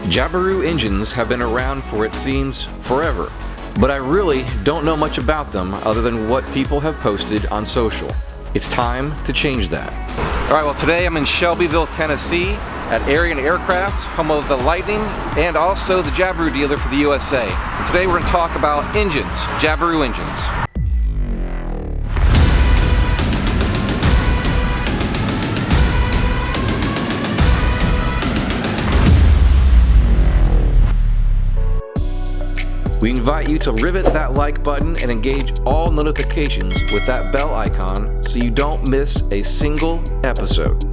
Jabiru engines have been around for, it seems, forever, but I really don't know much about them other than what people have posted on social. It's time to change that. All right, well today I'm in Shelbyville, Tennessee at Avionics Aircraft, home of the Lightning and also the Jabiru dealer for the USA. And today we're going to talk about engines, Jabiru engines. We invite you to rivet that like button and engage all notifications with that bell icon so you don't miss a single episode.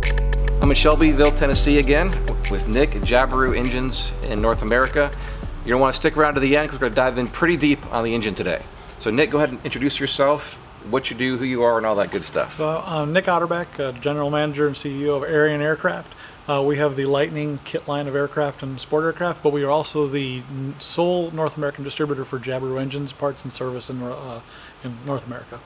I'm in Shelbyville, Tennessee again with Nick at Jabiru Engines in North America. You're gonna want to stick around to the end because we're gonna dive in pretty deep on the engine today. So Nick, go ahead and introduce yourself, what you do, who you are, and all that good stuff. So I'm Nick Otterbeck, General Manager and CEO of Avionics Aircraft. We have the Lightning kit line of aircraft and sport aircraft, but we are also the sole North American distributor for Jabiru engines, parts and service in North America.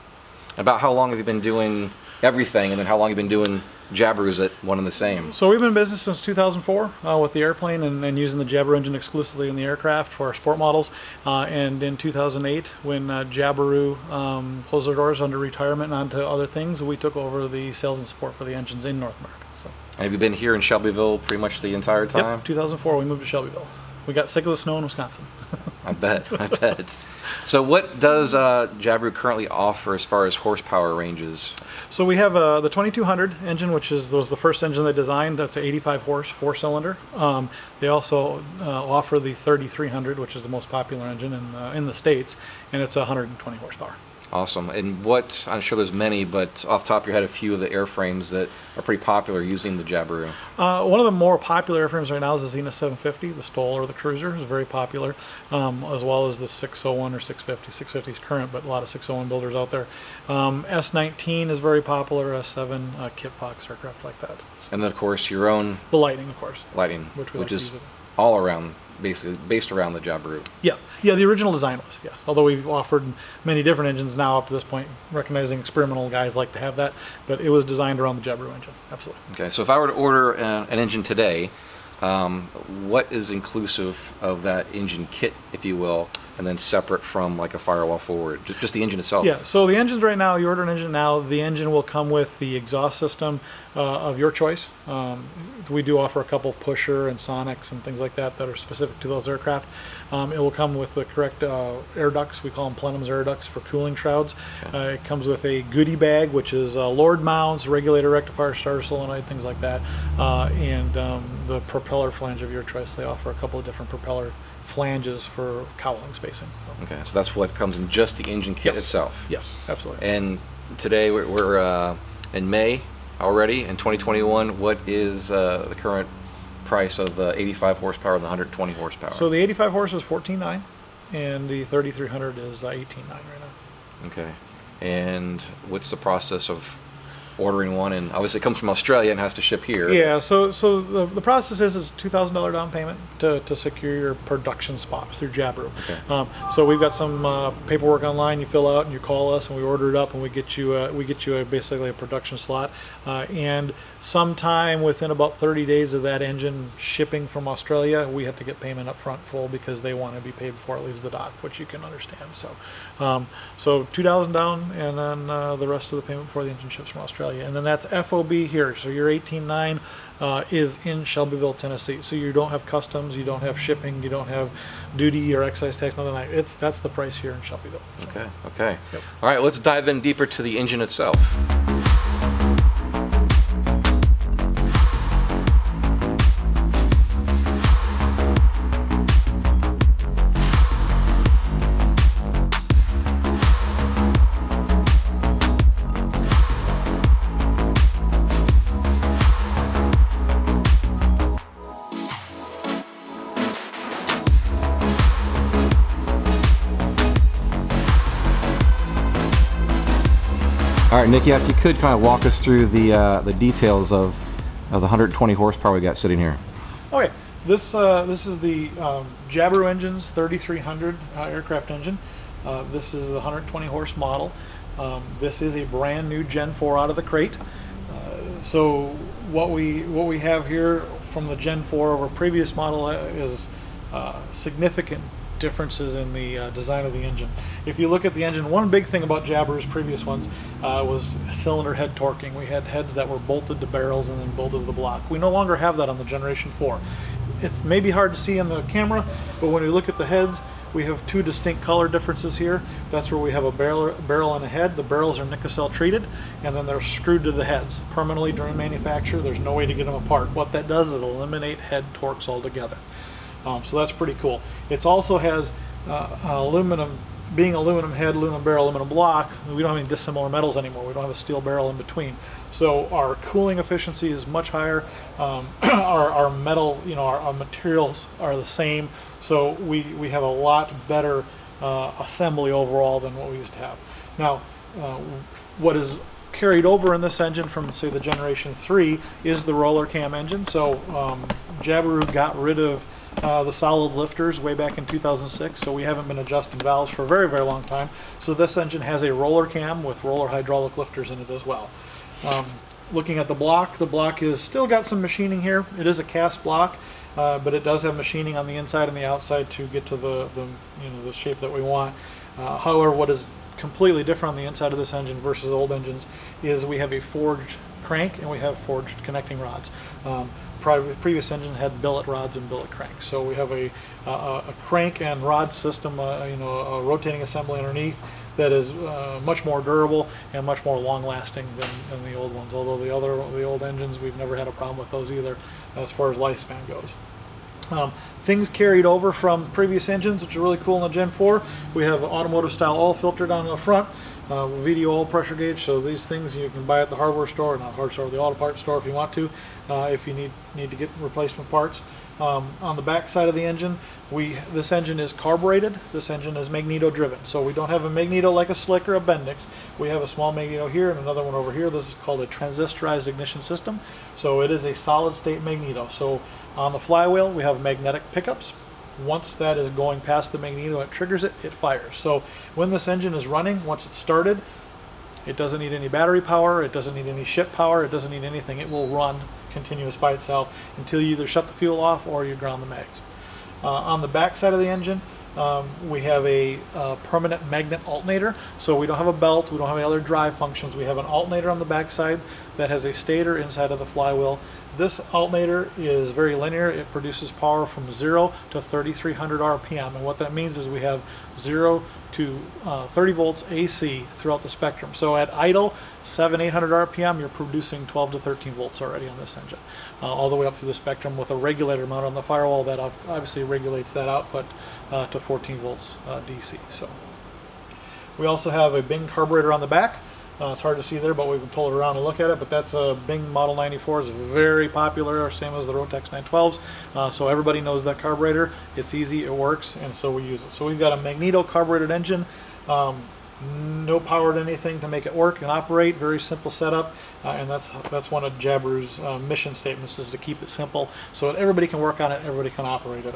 About how long have you been doing everything, and then how long have you been doing Jabiru? Is it one and the same? So we've been in business since 2004 with the airplane and using the Jabiru engine exclusively in the aircraft for our sport models. And in 2008, when Jabiru closed their doors under retirement and onto other things, we took over the sales and support for the engines in North America. And have you been here in Shelbyville pretty much the entire time? Yep, 2004 we moved to Shelbyville. We got sick of the snow in Wisconsin. I bet. So what does Jabiru currently offer as far as horsepower ranges? So we have the 2200 engine, which was the first engine they designed. That's an 85 horse, 4-cylinder. They also offer the 3300, which is the most popular engine in the States, and it's 120 horsepower. Awesome. And what, I'm sure there's many, but off the top of your head, a few of the airframes that are pretty popular using the Jabiru. One of the more popular airframes right now is the Zenith 750, the STOL or the Cruiser is very popular, as well as the 601 or 650. 650 is current, but a lot of 601 builders out there. S19 is very popular, S7, Kit Fox aircraft like that. And then of course your own... The Lightning, of course. Lightning, which is all around, basically based around the Jabiru. Yeah, the original design was, yes. Although we've offered many different engines now up to this point, recognizing experimental guys like to have that, but it was designed around the Jabiru engine, absolutely. Okay, so if I were to order an engine today, what is inclusive of that engine kit, if you will, and then separate from like a firewall forward, just the engine itself? Yeah, so the engines right now, you order an engine now, the engine will come with the exhaust system of your choice. We do offer a couple pusher and sonics and things like that that are specific to those aircraft. It will come with the correct air ducts. We call them plenums air ducts for cooling shrouds. Okay. It comes with a goodie bag, which is Lord mounts, regulator, rectifier, starter solenoid, things like that, and the propeller flange of your choice. They offer a couple of different propeller flanges for cowling spacing. So. Okay, so that's what comes in just the engine kit itself. Yes, absolutely. And today we're in May already, in 2021. What is the current price of the 85 horsepower and the 120 horsepower? So the 85 horse is $14,900 and the 3300 is $18,900 right now. Okay, and what's the process of ordering one? And obviously it comes from Australia and has to ship here. Yeah, so the process is a $2,000 down payment to secure your production spot through Jabiru. Okay. So we've got some paperwork online you fill out and you call us and we order it up and we get you basically a production slot. And sometime within about 30 days of that engine shipping from Australia, we have to get payment up front full because they want to be paid before it leaves the dock, which you can understand. So $2,000 down and then the rest of the payment before the engine ships from Australia. And then that's FOB here. So your $18,900 is in Shelbyville, Tennessee. So you don't have customs, you don't have shipping, you don't have duty or excise tax, nothing like that. That's the price here in Shelbyville. So. Okay. Yep. All right, let's dive in deeper to the engine itself. All right, Nikki, if you could kind of walk us through the details of the 120 horsepower we got sitting here. Okay, this is the Jabiru Engines 3300 aircraft engine. This is the 120 horse model. This is a brand new Gen 4 out of the crate. So what we have here from the Gen 4 over previous model is significant differences in the design of the engine. If you look at the engine, one big thing about Jabiru's previous ones was cylinder head torquing. We had heads that were bolted to barrels and then bolted to the block. We no longer have that on the Generation 4. It's maybe hard to see on the camera, but when you look at the heads, we have two distinct color differences here. That's where we have a barrel and a head. The barrels are Nicocel treated, and then they're screwed to the heads permanently during manufacture. There's no way to get them apart. What that does is eliminate head torques altogether. So that's pretty cool. It also has aluminum, being aluminum head, aluminum barrel, aluminum block. We don't have any dissimilar metals anymore. We don't have a steel barrel in between. So our cooling efficiency is much higher. Our metal, our materials are the same. So we have a lot better assembly overall than what we used to have. Now, what is carried over in this engine from, say, the Generation 3 is the roller cam engine. So Jabiru got rid of the solid lifters way back in 2006, so we haven't been adjusting valves for a very, very long time. So this engine has a roller cam with roller hydraulic lifters in it as well. Looking at the block is still got some machining here. It is a cast block, but it does have machining on the inside and the outside to get to the shape that we want. However, what is completely different on the inside of this engine versus old engines is we have a forged crank and we have forged connecting rods. Previous engine had billet rods and billet cranks, so we have a crank and rod system, a rotating assembly underneath that is much more durable and much more long-lasting than the old ones. Although the old engines, we've never had a problem with those either, as far as lifespan goes. Things carried over from previous engines, which are really cool in the Gen 4. We have automotive-style oil filter down in the front. VD oil pressure gauge, so these things you can buy at the hardware store, not hardware store, the auto parts store if you want to, if you need to get replacement parts. On the back side of the engine, this engine is carbureted. This engine is magneto driven, so we don't have a magneto like a Slick or a Bendix. We have a small magneto here and another one over here. This is called a transistorized ignition system, so it is a solid state magneto. So on the flywheel we have magnetic pickups. Once that is going past the magneto, it triggers it, it fires. So when this engine is running, once it's started, it doesn't need any battery power, it doesn't need any ship power, it doesn't need anything. It will run continuous by itself until you either shut the fuel off or you ground the mags. On the back side of the engine, we have a permanent magnet alternator. So we don't have a belt, we don't have any other drive functions. We have an alternator on the back side that has a stator inside of the flywheel. This alternator is very linear. It produces power from 0 to 3,300 RPM, and what that means is we have 0 to 30 volts AC throughout the spectrum. So at idle, 700-800 RPM, you're producing 12 to 13 volts already on this engine, all the way up through the spectrum with a regulator mounted on the firewall that obviously regulates that output to 14 volts DC. So we also have a Bing carburetor on the back. It's hard to see there, but we can pull it around and look at it. But that's a Bing Model 94. It's very popular, same as the Rotex 912s. So everybody knows that carburetor. It's easy, it works, and so we use it. So we've got a magneto carbureted engine. No power to anything to make it work and operate. Very simple setup, and that's one of Jabiru's mission statements, is to keep it simple so that everybody can work on it, everybody can operate it.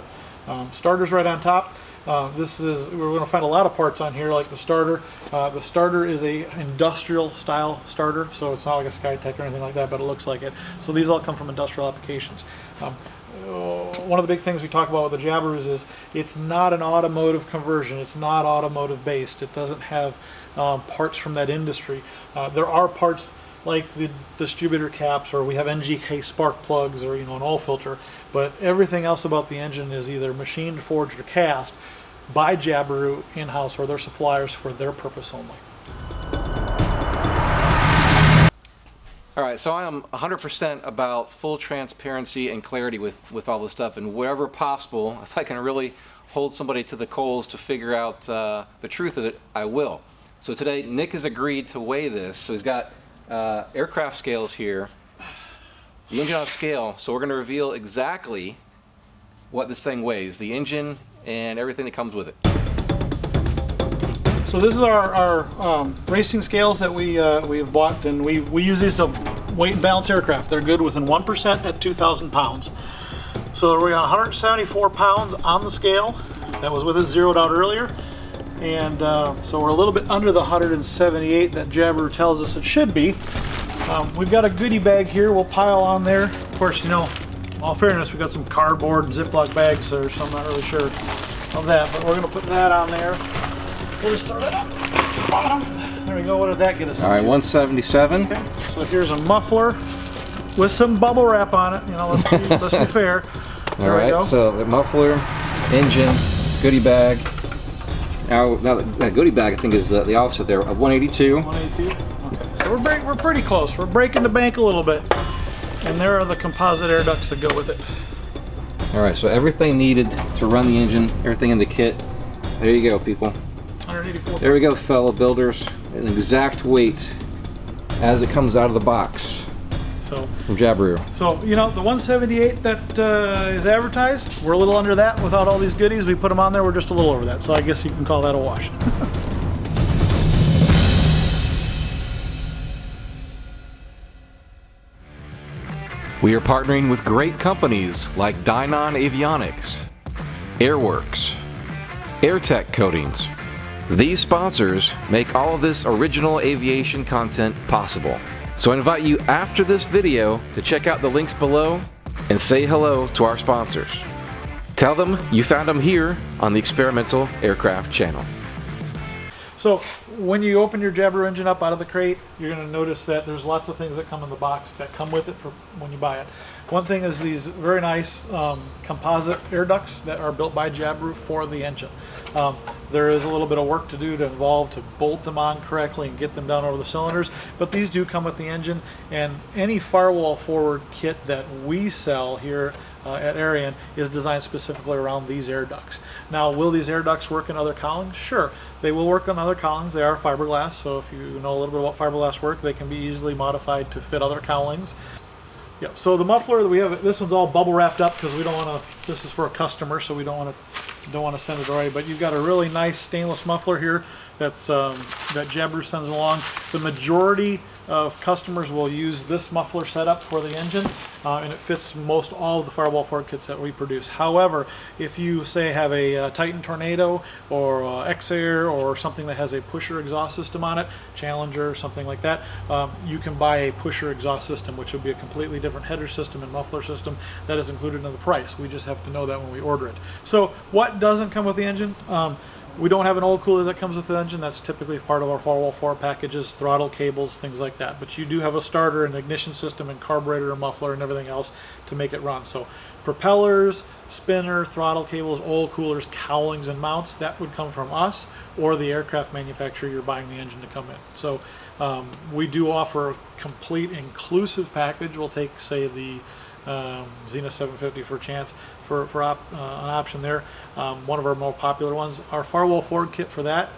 Starter's right on top. We're going to find a lot of parts on here, like the starter. The starter is a industrial style starter, so it's not like a Skytech or anything like that, but it looks like it. So these all come from industrial applications. One of the big things we talk about with the Jabirus is it's not an automotive conversion. It's not automotive based. It doesn't have parts from that industry. There are parts like the distributor caps, or we have NGK spark plugs, or an oil filter, but everything else about the engine is either machined, forged, or cast by Jabiru in-house or their suppliers for their purpose only. All right, so I am 100% about full transparency and clarity with all this stuff, and wherever possible, if I can really hold somebody to the coals to figure out the truth of it, I will. So today, Nick has agreed to weigh this. So he's got aircraft scales here, the engine on scale, so we're going to reveal exactly what this thing weighs, the engine and everything that comes with it. So this is our racing scales that we have bought, and we use these to weight and balance aircraft. They're good within 1% at 2,000 pounds. So we got 174 pounds on the scale. That was with it zeroed out earlier. And so we're a little bit under the 178 that Jabiru tells us it should be. We've got a goodie bag here we'll pile on there. Of course, all all fairness, we got some cardboard and Ziploc bags there, so I'm not really sure of that, but we're gonna put that on there. We'll just start it up bottom. There we go. What did that get us? All right, 177. Okay. So here's a muffler with some bubble wrap on it. You know, let's be fair. There All right, so the muffler, engine, goodie bag. Now that goodie bag, I think, is the opposite there of 182. 182. Okay, so we're pretty close. We're breaking the bank a little bit, and there are the composite air ducts that go with it. All right, so everything needed to run the engine, everything in the kit. There you go, people. 184. There we go, fellow builders. An exact weight as it comes out of the box. So from Jabiru. So, you know, the 178 that is advertised, we're a little under that without all these goodies. We put them on there, we're just a little over that. So I guess you can call that a wash. We are partnering with great companies like Dynon Avionics, Airworx, Airtech Coatings. These sponsors make all of this original aviation content possible. So I invite you after this video to check out the links below and say hello to our sponsors. Tell them you found them here on the Experimental Aircraft channel. So when you open your Jabiru engine up out of the crate, you're going to notice that there's lots of things that come in the box that come with it for when you buy it. One thing is these very nice composite air ducts that are built by Jabiru for the engine. There is a little bit of work to do to bolt them on correctly and get them down over the cylinders, but these do come with the engine, and any firewall forward kit that we sell here at Arian is designed specifically around these air ducts. Now, will these air ducts work in other cowlings? Sure, they will work on other cowlings. They are fiberglass, so if you know a little bit about fiberglass work, they can be easily modified to fit other cowlings. Yep. So the muffler that we have, this one's all bubble wrapped up because we don't want to. This is for a customer, so we don't want to send it away. But you've got a really nice stainless muffler here that's that Jabiru sends along. The majority of customers will use this muffler setup for the engine, and it fits most all of the firewall forward kits that we produce. However, if you say have a Titan Tornado or X-Air or something that has a pusher exhaust system on it, Challenger, something like that, you can buy a pusher exhaust system, which will be a completely different header system and muffler system that is included in the price. We just have to know that when we order it. So what doesn't come with the engine? We don't have an oil cooler that comes with the engine. That's typically part of our firewall forward packages, throttle cables, things like that. But you do have a starter, an ignition system, and carburetor, and muffler, and everything else to make it run. So propellers, spinner, throttle cables, oil coolers, cowlings, and mounts, that would come from us or the aircraft manufacturer you're buying the engine to come in. So we do offer a complete inclusive package. We'll take, say, the Zenith 750 for chance for an option there. One of our more popular ones. Our firewall forward kit for that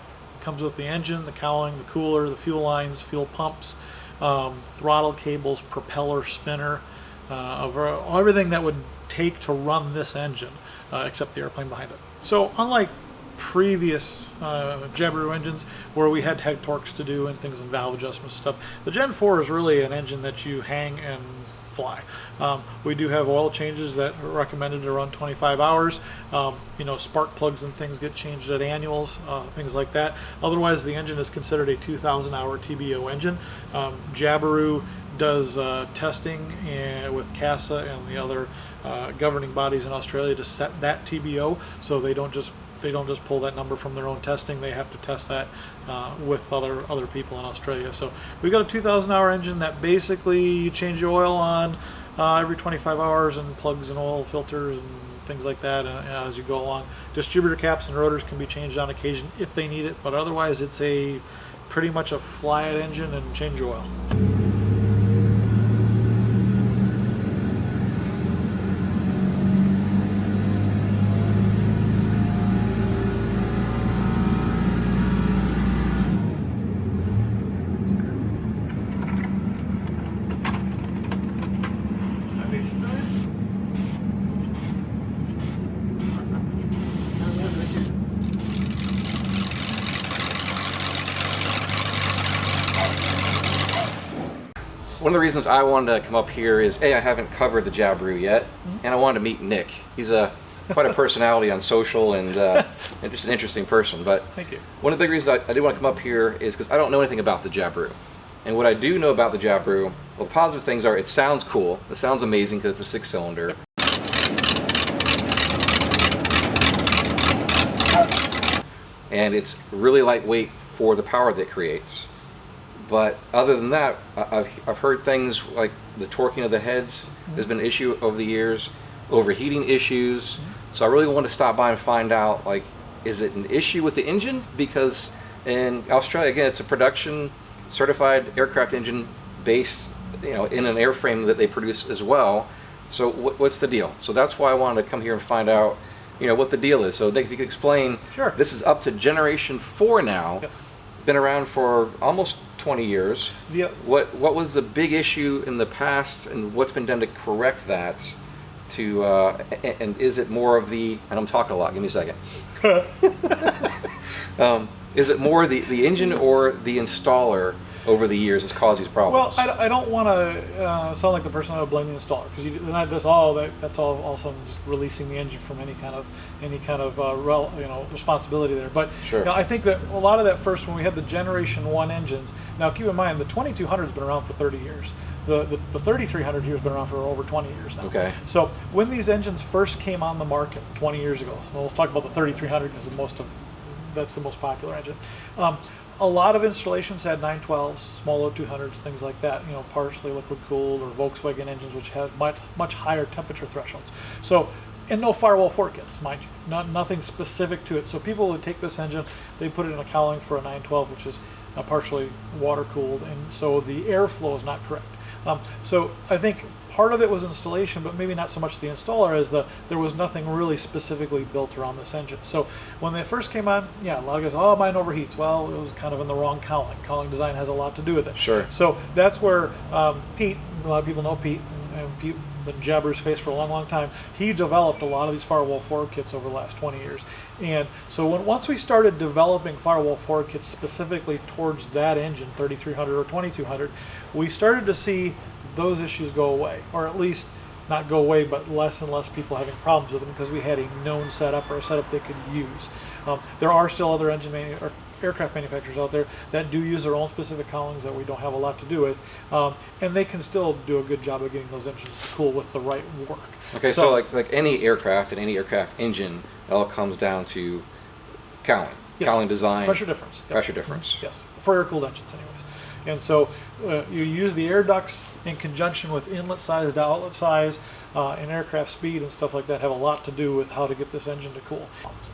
comes with the engine, the cowling, the cooler, the fuel lines, fuel pumps, throttle cables, propeller, spinner, everything that would take to run this engine, except the airplane behind it. So unlike previous Jabiru engines where we had head torques to do and things and valve adjustments and stuff, the Gen 4 is really an engine that you hang and fly. We do have oil changes that are recommended to run 25 hours. You know, spark plugs and things get changed at annuals, things like that. Otherwise, the engine is considered a 2,000-hour TBO engine. Jabiru does testing with CASA and the other governing bodies in Australia to set that TBO, so they don't just pull that number from their own testing. They have to test that with other people in Australia. So we've got a 2,000-hour engine that basically you change the oil on every 25 hours and plugs and oil filters and things like that as you go along. Distributor caps and rotors can be changed on occasion if they need it, but otherwise it's a pretty much a fly-it engine and change oil. One of the reasons I wanted to come up here is, I haven't covered the Jabiru yet, and I wanted to meet Nick. He's quite a personality on social and just an interesting person. But thank you. One of the big reasons I do want to come up here is because I don't know anything about the Jabiru. And what I do know about the Jabiru, well, the positive things are it sounds cool. It sounds amazing because it's a 6-cylinder. and it's really lightweight for the power that it creates. But other than that, I've heard things like the torquing of the heads has been an issue over the years, overheating issues. So I really want to stop by and find out, like, is it an issue with the engine? Because in Australia, again, it's a production certified aircraft engine based, in an airframe that they produce as well. So what's the deal? So that's why I wanted to come here and find out, what the deal is. So Nick, if you could explain. Sure. This is up to generation 4 now. Yes. Been around for almost 20 years. Yep. What was the big issue in the past, and what's been done to correct that? And is it more of the, and I'm talking a lot, give me a second. Is it more the engine or the installer over the years has caused these problems? Well, I don't want to sound like the person that would blame the installer, because that's all of a sudden just releasing the engine from any kind of responsibility there. But sure. I think that a lot of that first, when we had the Generation 1 engines, now keep in mind the 2200 has been around for 30 years. The 3300 here has been around for over 20 years now. Okay. So when these engines first came on the market 20 years ago, so let's talk about the 3300 because that's the most popular engine. A lot of installations had 912s, small O200s, things like that, partially liquid cooled, or Volkswagen engines which have much higher temperature thresholds. So, and no firewall fork kits, mind you, nothing specific to it. So people would take this engine, they put it in a cowling for a 912, which is partially water cooled, and so the airflow is not correct. So I think part of it was installation, but maybe not so much the installer as there was nothing really specifically built around this engine. So when they first came on, yeah, a lot of guys, oh, mine overheats. Well, it was kind of in the wrong cowling. Cowling design has a lot to do with it. Sure. So that's where Pete, a lot of people know Pete, and Pete been Jabiru's face for a long time. He developed a lot of these firewall forward kits over the last 20 years. And so once we started developing firewall forward kits specifically towards that engine, 3300 or 2200, we started to see those issues go away, or at least not go away, but less and less people having problems with them because we had a known setup or a setup they could use. There are still other or aircraft manufacturers out there that do use their own specific cowlings that we don't have a lot to do with, and they can still do a good job of getting those engines to cool with the right work. Okay, so like any aircraft and any aircraft engine, it all comes down to cowling, yes. Cowling design, pressure difference. Yep. Pressure difference. Yes, for air-cooled engines, anyways. And so you use the air ducts in conjunction with inlet size to outlet size and aircraft speed and stuff like that have a lot to do with how to get this engine to cool.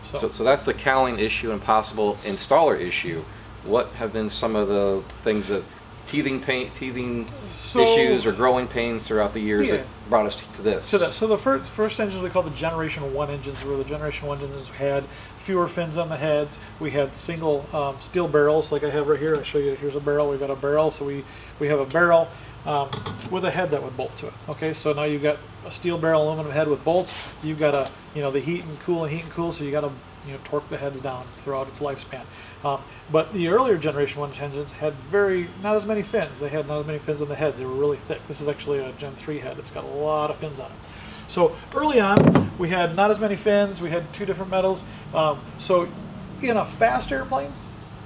So that's the cowling issue and possible installer issue. What have been some of the things that teething issues or growing pains throughout the years that brought us to this? So the first engines we call the Generation 1 engines, where the Generation 1 engines had fewer fins on the heads. We had single steel barrels like I have right here. I'll show you, here's a barrel, we've got a barrel, so we have a barrel with a head that would bolt to it. Okay, so now you've got a steel barrel aluminum head with bolts. You've got the heat and cool, so you got to torque the heads down throughout its lifespan. But the earlier Generation 1 engines had not as many fins. They had not as many fins on the heads. They were really thick. This is actually a Gen 3 head. It's got a lot of fins on it. So early on, we had not as many fins. We had two different metals. So in a fast airplane,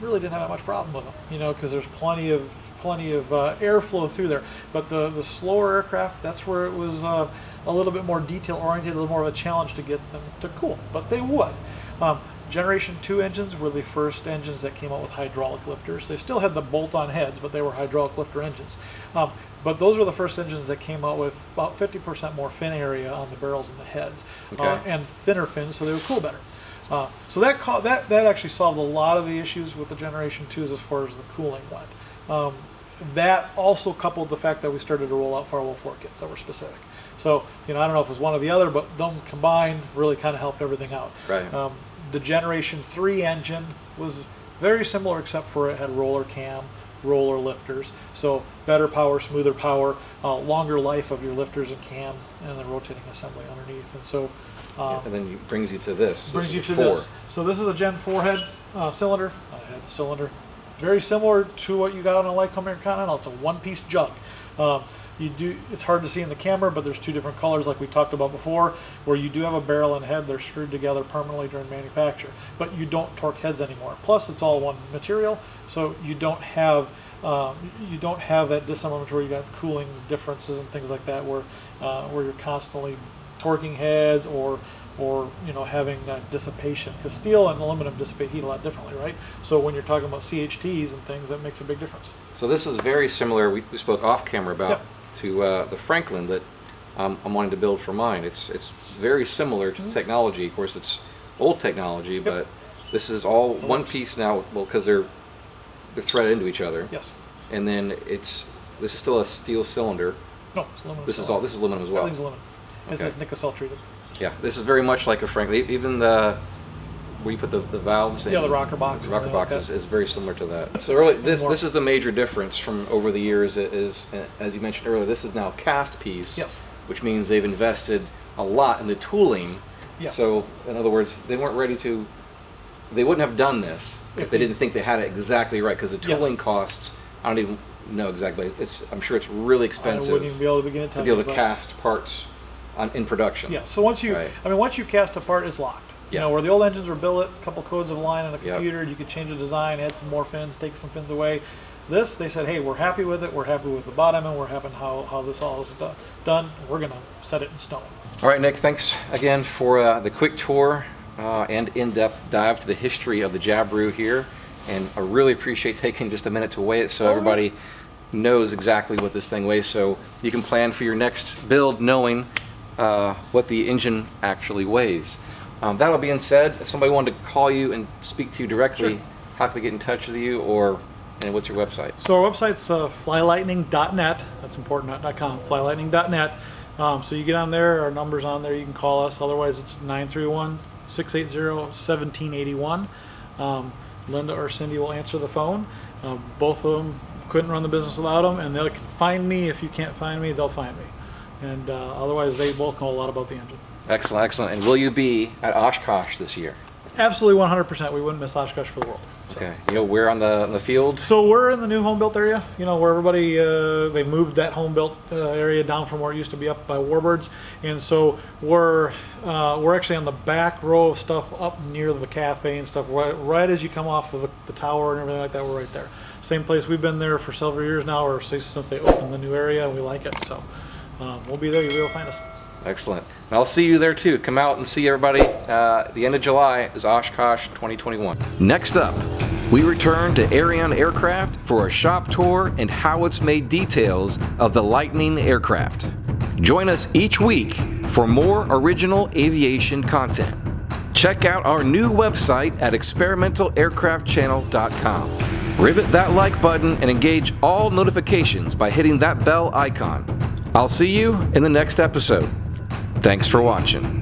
really didn't have that much problem with them, because there's plenty of airflow through there. But the slower aircraft, that's where it was a little bit more detail oriented, a little more of a challenge to get them to cool. But they would. Generation 2 engines were the first engines that came out with hydraulic lifters. They still had the bolt-on heads, but they were hydraulic lifter engines. But those were the first engines that came out with about 50% more fin area on the barrels and the heads, and thinner fins, so they would cool better. So that actually solved a lot of the issues with the Generation 2s as far as the cooling went. That also coupled the fact that we started to roll out firewall fork kits that were specific. So I don't know if it was one or the other, but them combined really kind of helped everything out. Right. The Generation 3 engine was very similar, except for it had roller cam, roller lifters, so better power, smoother power, longer life of your lifters and cam, and the rotating assembly underneath. And so and then it brings you to this. Brings you to this. So this is a Gen 4 head cylinder. Very similar to what you got on a Lycoming Continental. It's a one-piece jug. It's hard to see in the camera, but there's two different colors like we talked about before, where you do have a barrel and head. They're screwed together permanently during manufacture, but you don't torque heads anymore. Plus, it's all one material, so you don't have that disarmament where you got cooling differences and things like that, where you're constantly torquing heads or or having dissipation, because steel and aluminum dissipate heat a lot differently, right? So when you're talking about CHTs and things, that makes a big difference. So this is very similar, we spoke off camera about, Yep. to the Franklin that I'm wanting to build for mine. It's very similar to the technology. Of course, it's old technology, Yep. but this is all one piece now, well, because they're threaded into each other. Yes. And then this is still a steel cylinder. No, it's aluminum. This is aluminum as well. Everything's aluminum. This Okay. is Nicocel treated. Yeah, this is very much like a Franklin. Even where you put the valves in. Yeah, the rocker box. The rocker and box like that. is very similar to that. So early, this More. is the major difference from over the years. Is as you mentioned earlier, this is now a cast piece. Yes. Which means they've invested a lot in the tooling. Yeah. So in other words, they weren't ready to. They wouldn't have done this if they didn't think they had it exactly right, because the tooling costs, I don't even know exactly. I'm sure it's really expensive. I wouldn't even be able to begin to be able to cast parts in production. Yeah. So once you, Right. once you cast a part, it's locked. Yeah. Where the old engines were built, a couple codes of line on a Yep. computer, you could change the design, add some more fins, take some fins away. This, they said, hey, we're happy with it. We're happy with the bottom, and we're happy how this all is done. We're gonna set it in stone. All right, Nick. Thanks again for the quick tour and in-depth dive to the history of the Jabiru here, and I really appreciate taking just a minute to weigh it so everybody knows exactly what this thing weighs, so you can plan for your next build knowing what the engine actually weighs. That all being said, if somebody wanted to call you and speak to you directly, Sure. how can they get in touch with you, and what's your website? So our website's flylightning.net. That's important, not .com. Flylightning.net. So you get on there, our number's on there. You can call us. Otherwise, it's 931-680-1781. Linda or Cindy will answer the phone. Both of them couldn't run the business without them, and they'll find me. If you can't find me, they'll find me. And otherwise, they both know a lot about the engine. Excellent, excellent. And will you be at Oshkosh this year? Absolutely, 100%. We wouldn't miss Oshkosh for the world. So. Okay. You know where on the field? So we're in the new home built area, where everybody, they moved that home built area down from where it used to be up by Warbirds. And so we're actually on the back row of stuff up near the cafe and stuff, right as you come off of the tower and everything like that, we're right there. Same place. We've been there for several years now, or since they opened the new area, and we like it. So we'll be there. You'll be able to find us. Excellent. And I'll see you there too. Come out and see everybody. The end of July is Oshkosh 2021. Next up, we return to Avionics Aircraft for a shop tour and how it's made details of the Lightning aircraft. Join us each week for more original aviation content. Check out our new website at experimentalaircraftchannel.com. Rivet that like button and engage all notifications by hitting that bell icon. I'll see you in the next episode. Thanks for watching.